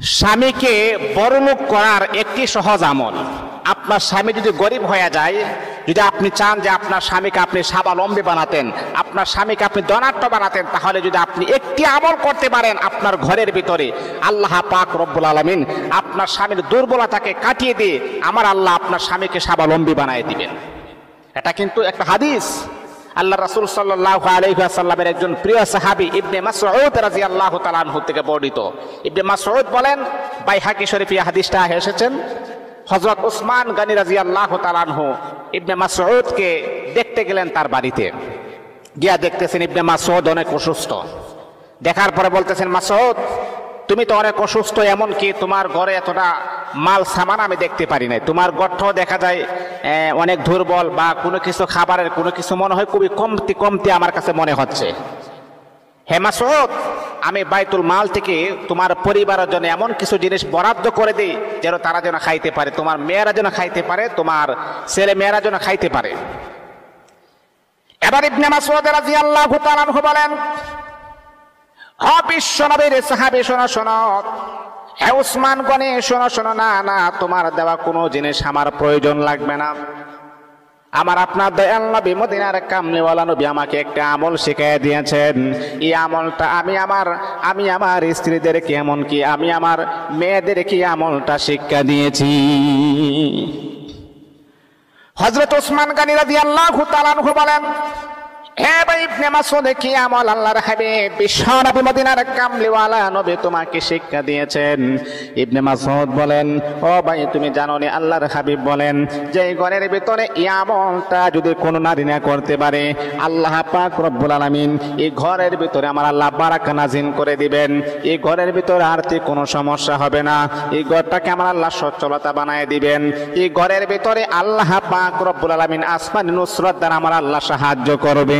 স্বামীকে বড়লোক করার একটি সহজ আমল। আপনার স্বামী যদি গরিব হয়ে যায়, যদি আপনি চান যে আপনার স্বামীকে আপনি স্বাবলম্বী বানাতেন, আপনার স্বামীকে আপনি ধনাঢ্য বানাতেন, তাহলে যদি আপনি একটি আমল করতে পারেন আপনার ঘরের ভিতরে, আল্লাহ পাক রব্বুল আলামিন আপনার স্বামীর দুর্বলতাকে কাটিয়ে দিয়ে আমার আল্লাহ আপনার স্বামীকে স্বাবলম্বী বানিয়ে দিবেন। এটা কিন্তু একটা হাদিস। আল্লাহ রাসূল সাল্লাল্লাহু আলাইহি ওয়াসাল্লামের একজন প্রিয় সাহাবী ইবনে মাসউদ রাদিয়াল্লাহু তাআলা আনহু থেকে বর্ণিত। ইবনে মাসউদ বলেন, বাইহাকী শরীফে হাদিসটা এসেছেন, হযরত উসমান গনি রাদিয়াল্লাহু তাআলা আনহু ইবনে মাসউদকে দেখতে গেলেন তার বাড়িতে। গিয়া দেখতেছেন ইবনে মাসউদ অনেক অসুস্থ। দেখার পরে বলতেছেন, মাসউদ তুমি তো অনেক অসুস্থ, এমনকি তোমার ঘরে এতটা মাল সামান আমি দেখতে পারি নাই, তোমার গঠন দেখা যায় অনেক দুর্বল, বা কোনো কিছু খাবারের কোনো কিছু মনে হয় খুবই কমতি আমার কাছে মনে হচ্ছে। হে মাসউদ, আমি বাইতুল মাল থেকে তোমার পরিবারের জন্য এমন কিছু জিনিস বরাদ্দ করে দিই যেন তারা যেন খাইতে পারে, তোমার মেয়েরা যেন খাইতে পারে, তোমার ছেলে মেয়েরা যেন খাইতে পারে। এবার ইবনে মাসউদ রাদিয়াল্লাহু তাআলা আনহু বলেন, বিশ্ব নবীর সাহাবী শোনো শোনো, হে উসমান গনি শোনো শোনো, না না, তোমার দেওয়া কোনো জিনিস আমার প্রয়োজন লাগবে না। আমার আপনার দয়াল নবী মদিনার কামলিওয়ালা নবী আমাকে একটা আমল শিখিয়ে দিয়েছেন। এই আমলটা আমি আমার স্ত্রীদেরকে, এমনকি আমি আমার মেয়েদেরকে আমলটা শিক্ষা দিয়েছি। হযরত উসমান গনি রাদিয়াল্লাহু তাআলা আনহু বলেন, হে ভাই ইবনে মাসউদ, কি আমল আল্লাহর হাবিব বিশ্ব নবী মদিনার কামলিওয়ালা নবী তোমাকে শিক্ষা দিয়েছেন? ইবনে মাসউদ বলেন, ও ভাই তুমি জানো নি আল্লাহর হাবিব বলেন যে এই ঘরের ভিতরে এই আমলটা যদি কোনো নারী না করতে পারে, আল্লাহ পাক রব্বুল আলামিন এই ঘরের ভিতরে আমার আল্লাহ বারাকা নাজিল করে দিবেন। এই ঘরের ভিতরে আর্থিক কোনো সমস্যা হবে না, এই ঘরটাকে আমার আল্লাহ সচ্ছলতা বানায় দিবেন। এই ঘরের ভিতরে আল্লাহ পাক রব্বুল আলামিন আসমানি নুসরত দ্বারা আমার আল্লাহ সাহায্য করবে।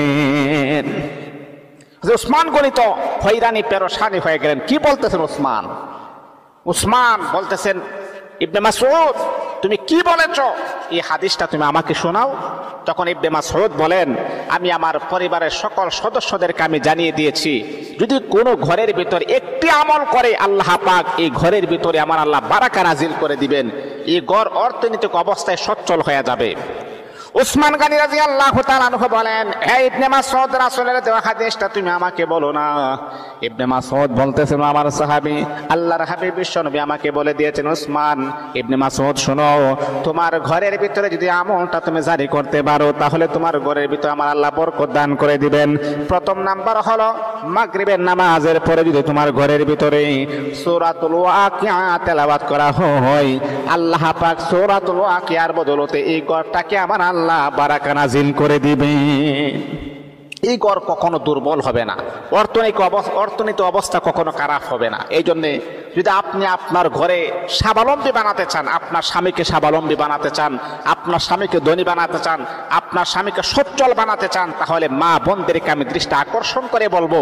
উসমান গনি তো হয়রানি পেরেশানি হয়ে গেলেন। কি বলতেছেন উসমান? উসমান বলতেছেন, ইবনে মাসউদ তুমি কি বলেছ, এই হাদিসটা তুমি আমাকে শোনাও। তখন ইবনে মাসউদ বলেন, আমি আমার পরিবারের সকল সদস্যদেরকে আমি জানিয়ে দিয়েছি, যদি কোনো ঘরের ভিতরে একটি আমল করে আল্লাহ পাক এই ঘরের ভিতরে আমার আল্লাহ বারাকা নাজিল করে দিবেন, এই ঘর অর্থনৈতিক অবস্থায় সচ্ছল হয়ে যাবে। উসমান গনি রাদিয়াল্লাহু তাআলা আনহু বলেন, হে ইবনে মাসউদ, রাসূলের দেওয়া হাদিসটা তুমি আমাকে বলো না। ইবনে মাসউদ বলতেছেন, আমার সাহাবী আল্লাহর হাবিব বিশ্বনবী আমাকে বলে দিয়েছেন, উসমান ইবনে মাসউদ শোনো, তোমার ঘরের ভিতরে যদি আমলটা তুমি জারি করতে পারো, তাহলে তোমার ঘরের ভিতরে আমার আল্লাহ বরকত দান করে দিবেন। প্রথম নাম্বার হলো, মাগরিবের নামাজের পরে যদি তোমার ঘরের ভিতরে সূরাতুল ওয়াকিয়া তেলাওয়াত করা হয়, আল্লাহ পাক সূরাতুল ওয়াকিয়ার বদলতে এই ঘরটাকে আমার আল্লাহ বারাকা নাজিল করে দিবে। এই ঘর কখনো দুর্বল হবে না, অর্থনৈতিক অবস্থা কখনো খারাপ হবে না। এই জন্যে যদি আপনি আপনার ঘরে স্বাবলম্বী বানাতে চান, আপনার স্বামীকে স্বাবলম্বী বানাতে চান, আপনার স্বামীকে ধনী বানাতে চান, আপনার স্বামীকে সচ্ছল বানাতে চান, তাহলে মা বোনদেরকে আমি দৃষ্টি আকর্ষণ করে বলবো,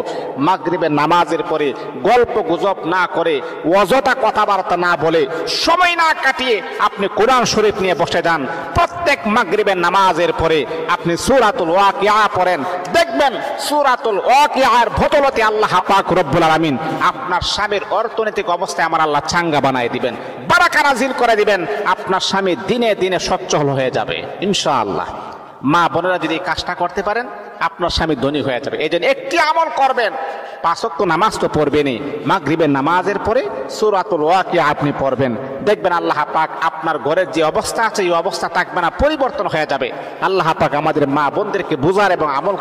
মাগরিবের নামাজের পরে গল্প গুজব না করে, অযথা কথাবার্তা না বলে, সময় না কাটিয়ে আপনি কোরআন শরীফ নিয়ে বসে যান। প্রত্যেক মাগরিবের নামাজের পরে আপনি সূরাতুল ওয়াকিয়া পড়েন, দেখবেন সূরাতুল ওয়াকিয়ার বদৌলতে আল্লাহ পাক রব্বুল আলামিন আপনার স্বামীর অর্থনৈতিক অবস্থায় আমার আল্লাহ চাঙ্গা বানায় দিবেন, বারাকা নাজিল করে দিবেন। আপনার স্বামী দিনে দিনে সচ্ছল হয়ে যাবে ইনশাআল্লাহ। মা বোনেরা যদি এই কাজটা করতে পারেন, আপনার স্বামী ধনী হয়ে যাবে। এই জন্য একটি আমল করবেন, 5 ওয়াক্ত নামাজ তো পড়বেনই, মাগরিবের নামাজের পরে সূরাতুল ওয়াকিয়া আপনি পড়বেন, দেখবেন আল্লাহ পাক আপনার ঘরের যে অবস্থা আছে এই অবস্থা থাকবে না, পরিবর্তন হয়ে যাবে। আল্লাহ পাক আমাদের মা বোনদেরকে বুঝার এবং আমল